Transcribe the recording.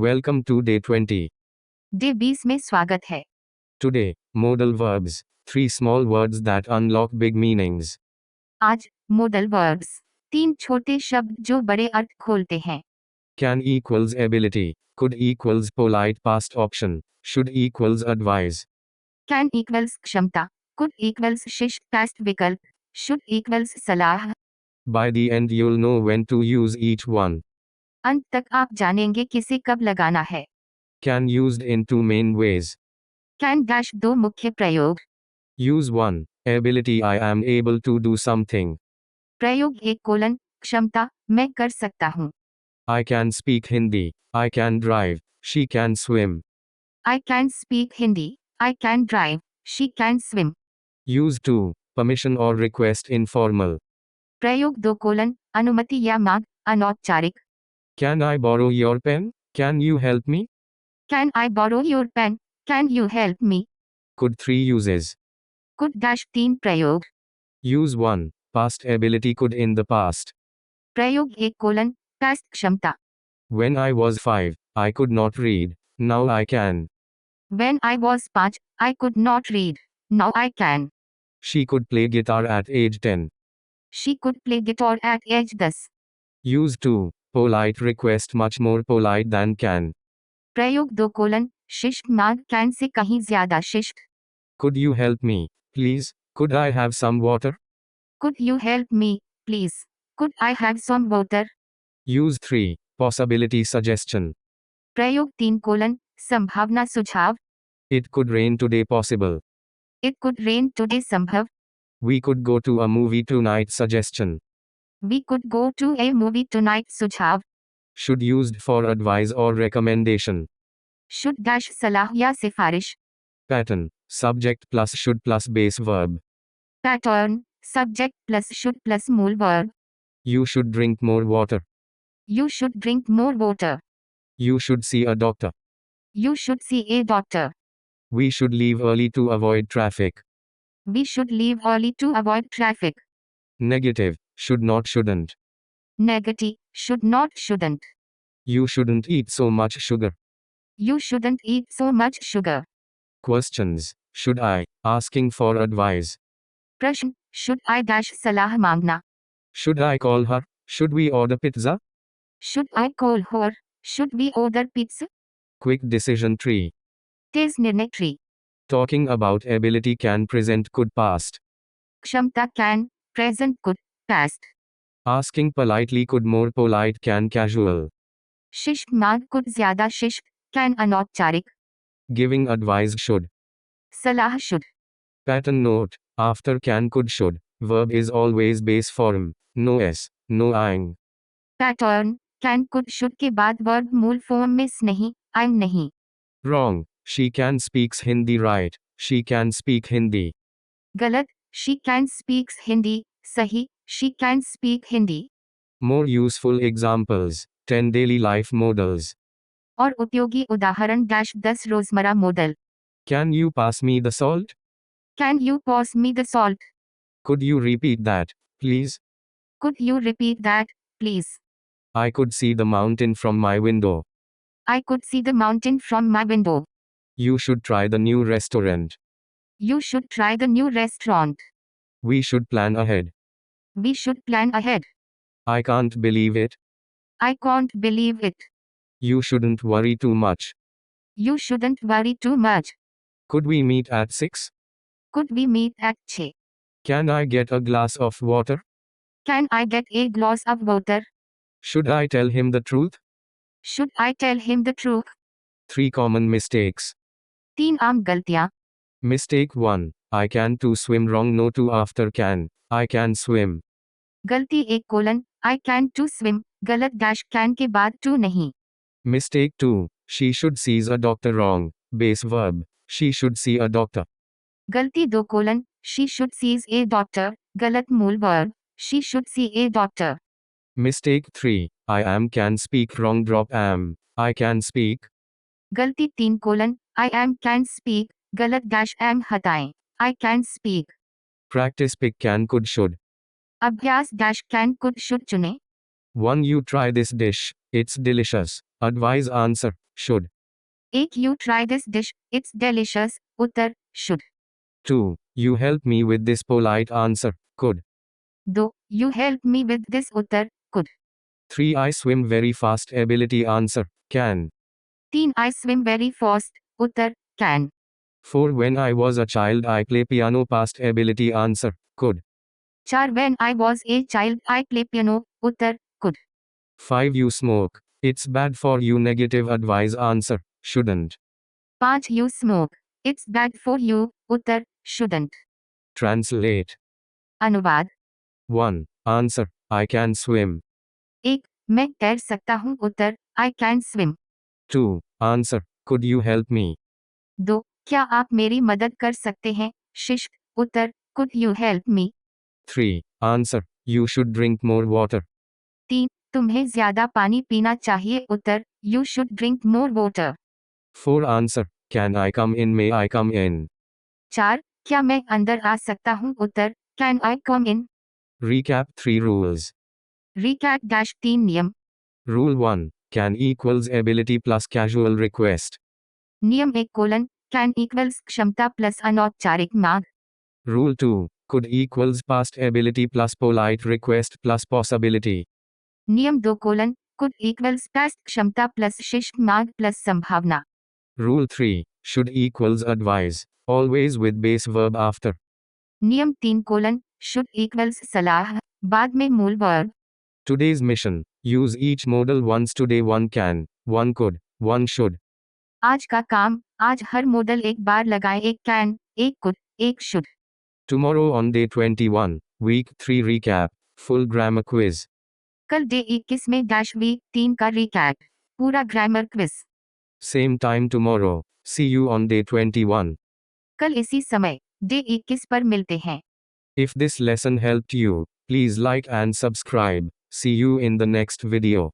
Welcome to day 20. Day 20 में स्वागत है। Today, modal verbs. 3 small words that unlock big meanings. आज modal verbs 3 छोटे शब्द जो बड़े अर्थ खोलते हैं। Can equals ability. Could equals polite past option. Should equals advise. Can equals क्षमता, कुड इक्वल्स शिष्ट पास्ट विकल्प, शुड इक्वल्स सलाह। By the end, you'll know when to use each one. अंत तक आप जानेंगे किसे कब लगाना है। Can used in 2 main ways. Can dash 2 मुख्य प्रयोग। Use 1. Ability I am able to do something. प्रयोग 1 कोलन क्षमता मैं कर सकता हूँ। I can speak Hindi. I can drive. She can swim. I can speak Hindi, I can drive, she can swim. Use 2. Permission or request informal. प्रयोग 2 colon अनुमति या मांग अनौपचारिक। Can I borrow your pen? Can you help me? Can I borrow your pen, can you help me. Could 3 uses. Could dash 3 प्रयोग। Use 1. Past ability could in the past. प्रयोग 1 colon past क्षमता। When I was 5, I could not read. Now I can. When I was 5, I could not read. Now I can. She could play guitar at age 10. She could play guitar at age 10। Use 2. Polite request much more polite than can. प्रयोग 2 colon शिष्ट मांग can say कहीं ज्यादा शिष्ट। Could you help me, please? Could I have some water? Could you help me, please? Could I have some water? Use 3. Possibility suggestion. प्रयोग 3 colon संभावना सुझाव। It could rain today possible. It could rain today संभव। We could go to a movie tonight suggestion. We could go to a movie tonight सुझाव। Should used for advice or recommendation. Should dash सलाह या सिफारिश। Pattern. Subject plus should plus base verb. Pattern subject plus should plus मूल verb. You should drink more water. You should drink more water. You should see a doctor. You should see a doctor. We should leave early to avoid traffic. We should leave early to avoid traffic. Negative. Should not shouldn't. Negative, should not shouldn't. You shouldn't eat so much sugar. You shouldn't eat so much sugar. Questions. Should I? Asking for advice. प्रश्न should I dash सलाह मांगना। Should I call her? Should we order pizza? Should I call her? Should we order pizza? Quick decision tree. तेज निर्णय tree. Talking about ability can present could past. क्षमता can, present could, past। Asking politely could more polite can casual. शिष्ट मांग could ज्यादा शिष्ट, can अनौपचारिक। Giving advice should. सलाह should। Pattern note. After can could should. Verb is always base form. No s. No ing. Pattern can could should के बाद verb मूल form में स नहीं, I'm नहीं। Wrong. She can speaks Hindi right. She can speak Hindi. गलत she can speaks Hindi, सही she can speak Hindi. More useful examples. 10 daily life models. और उपयोगी उदाहरण डैश 10 रोजमर्रा modal. Can you pass me the salt? Can you pass me the salt. Could you repeat that, please? Could you repeat that please. I could see the mountain from my window. I could see the mountain from my window. You should try the new restaurant. You should try the new restaurant. We should plan ahead. We should plan ahead. I can't believe it. I can't believe it. You shouldn't worry too much. You shouldn't worry too much. Could we meet at 6? Could we meet at 6। Can I get a glass of water? Can I get a glass of water. Should I tell him the truth? Should I tell him the truth. 3 common mistakes. 3 आम गलतियां। Mistake 1. I can to swim wrong no to after can. I can swim. गलती 1 colon I can to swim, गलत dash can के बाद to नहीं। Mistake 2. She should sees a doctor wrong. Base verb. She should see a doctor. गलती 2 colon she should sees a doctor, गलत मूल verb she should see a doctor. Mistake 3. I am can speak wrong drop am. I can speak. गलती 3 colon I am can speak, गलत dash M हटाएं, I can speak. Practice pick can could should. अभ्यास dash can could should चुने। 1. You try this dish. It's delicious. Advise answer, should. एक you try this dish, it's delicious. Uttar should. 2. You help me with this polite answer, could. दो you help me with this. Uttar could. 3. I swim very fast ability answer, can. तीन I swim very fast. Uttar can. 4. When I was a child I play piano past ability answer, could. चार when I was a child I play piano. Uttar could. 5. You smoke, it's bad for you negative advice answer, shouldn't. पाँच you smoke, it's bad for you. Uttar shouldn't. Translate. अनुवाद 1. Answer, I can swim. एक मैं तैर सकता हूँ. उत्तर I can swim. 2. Answer, could you help me? दो क्या आप मेरी मदद कर सकते हैं. शिष्ट. उत्तर could you help me. 3. Answer, you should drink more water. तीन तुम्हें ज्यादा पानी पीना चाहिए. उत्तर you should drink more water. 4. Answer, can I come in, may I come in? चार क्या मैं अंदर आ सकता हूँ. उत्तर can I come in. Recap 3 rules. Recap dash 3 नियम. Rule 1. Can equals ability plus casual request. नियम 1 कोलन can equals क्षमता plus अनौपचारिक मांग. Rule 2. Could equals past ability plus polite request plus possibility. नियम 2 कोलन could equals past क्षमता plus शिष्ट मांग plus संभावना. Rule 3. Should equals advise, always with base verb after. नियम 3 कोलन should equals सलाह बाद में मूल verb. Today's mission. Use each modal once today. 1 can, 1 could, 1 should. आज का काम आज हर मॉडल एक बार लगाए. एक कैन एक कुड एक should. Tomorrow on day 21, week 3 recap, full grammar quiz. कल डे 21 में डैश वीक 3 का रिकैप पूरा grammar quiz. Same time tomorrow. See you on day 21. कल इसी समय डे 21 पर मिलते हैं. If this lesson helped you, please like and subscribe. See you in the next video.